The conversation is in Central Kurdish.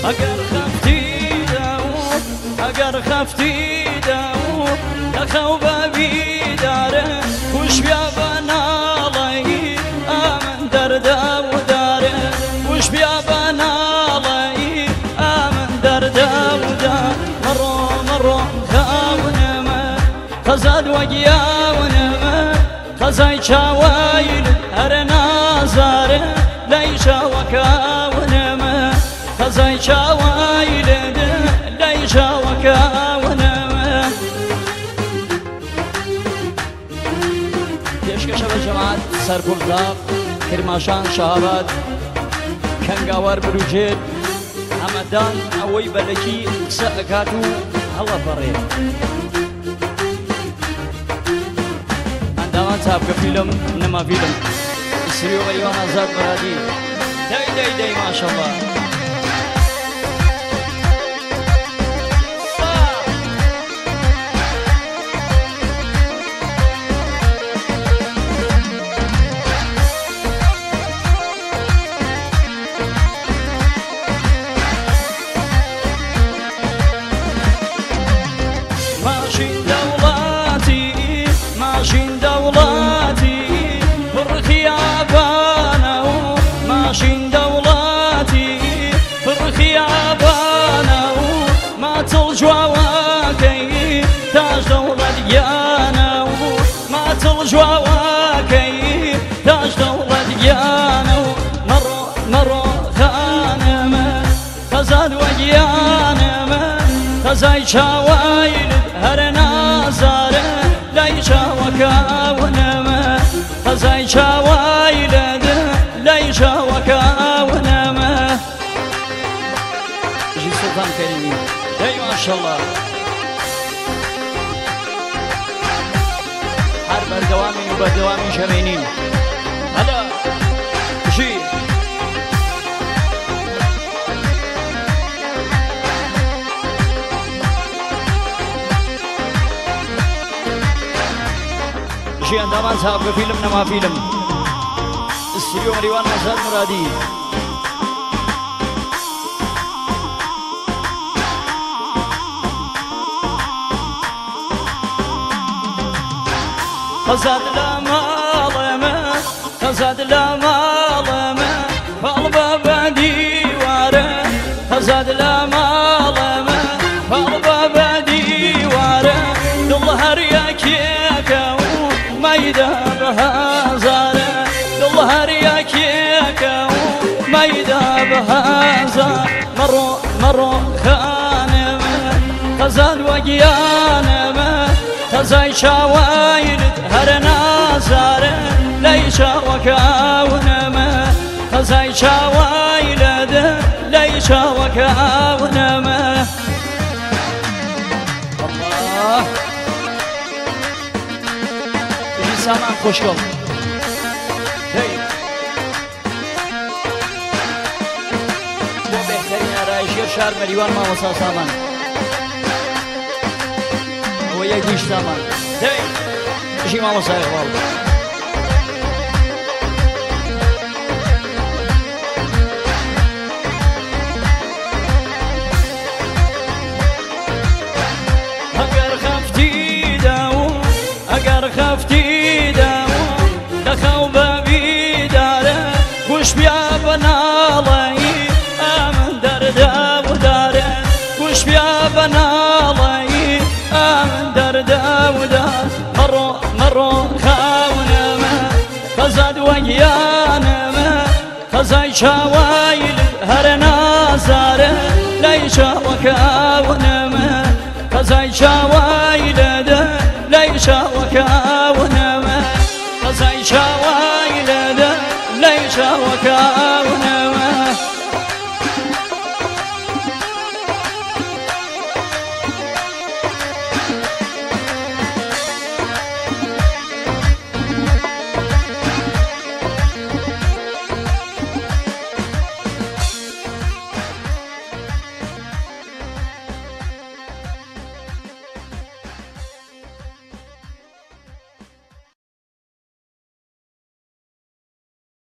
اگر خفتی داو اگر خفتی داو لخو بابی داره خوش بیا بناڵی ئامن دەردا و داره خوش بیا بناڵی ئامن دەردا و دار مەڕۆ مەڕۆ خاونەمە خەزاد وەگیاونەمە خەزای چاوایل هەرە نازارە لای چاوەکاونەمە خەزای چاوایلێدە لای چاوەکاونەمە پێشکەشە بە جەماعەت سەرکوڵداق کرماشان شەهاباد کەنگاوار بروجێت ئەمەدان ئەوەی بەلەکی قسە ئەکات و هەڵەپەڕێ ئەنداوان چاپکە فیلم نەما فیلم سری و غەریوان ئازاد مرادی دەی ماشەڵڵا ماشین دەوڵاتی پڕخیابانە و ماشین دەوڵاتی پڕخیابانە و ماتڵ جواوەکەی تاش دەوڵەتیانە و ماتڵ جواوەکەی تاش دەوڵەتیانە و مەڕۆ مەڕۆ خانەمە خەزاد وەگیانەمە خەزای چاوایلت هەرە نازارە لای چاوەکاونەمە خەزای چاوایلەدە لای چاوەکاونەمە ژی سوڵتان کەریمی دەی ماشەڵڵا هەر بەردەوامین و بەردەوامی شەمێنین هەلا ژی ژیان دامان چاپکە فیلم نەما فیلم استودیۆ مەریوان ئازاد مرادی خەزاد لە ماڵەمە خەزاد لە ماڵەمە پاڵ بە بەدیوارە خەزاد لە ماڵەمە پاڵ بە بەدیوارە دڵ هەر یەکێکە مەیدا بەهازارە دڵ هەر یەکێکە مەیدا بەهازار مەڕۆ مەڕۆ خانەمە خەزاد وەگیانەمە خەزای چاوایلت هەرە نازارە لای چاوەکاونەمە خەزای چاوایلەدە لای چاوەکاونەمە الله سامان خوشگل بۆ بهترین ئارایشی شار مەریوان مامۆستا سامان ئەوە یەکیش سامان ژی مامۆستا ئیقباڵ ئەگەر خەفتی داو ئەگەر خەفتی لەخەو بەبی دارە گوش بیا بەناڵی ئامن دەردا و دارە گوش بیا بەناڵی ئامن دەردا و دار مەڕۆ مەڕۆ خاونەمە خەزاد وەگیانەمە خەزای چاوایلت هەرە نازارە لای چاوەکاونەمە خەزای چاوایلەدە لای چاوەکاونەمە خەزای چاوایلەدە لای چاوەکاونەمە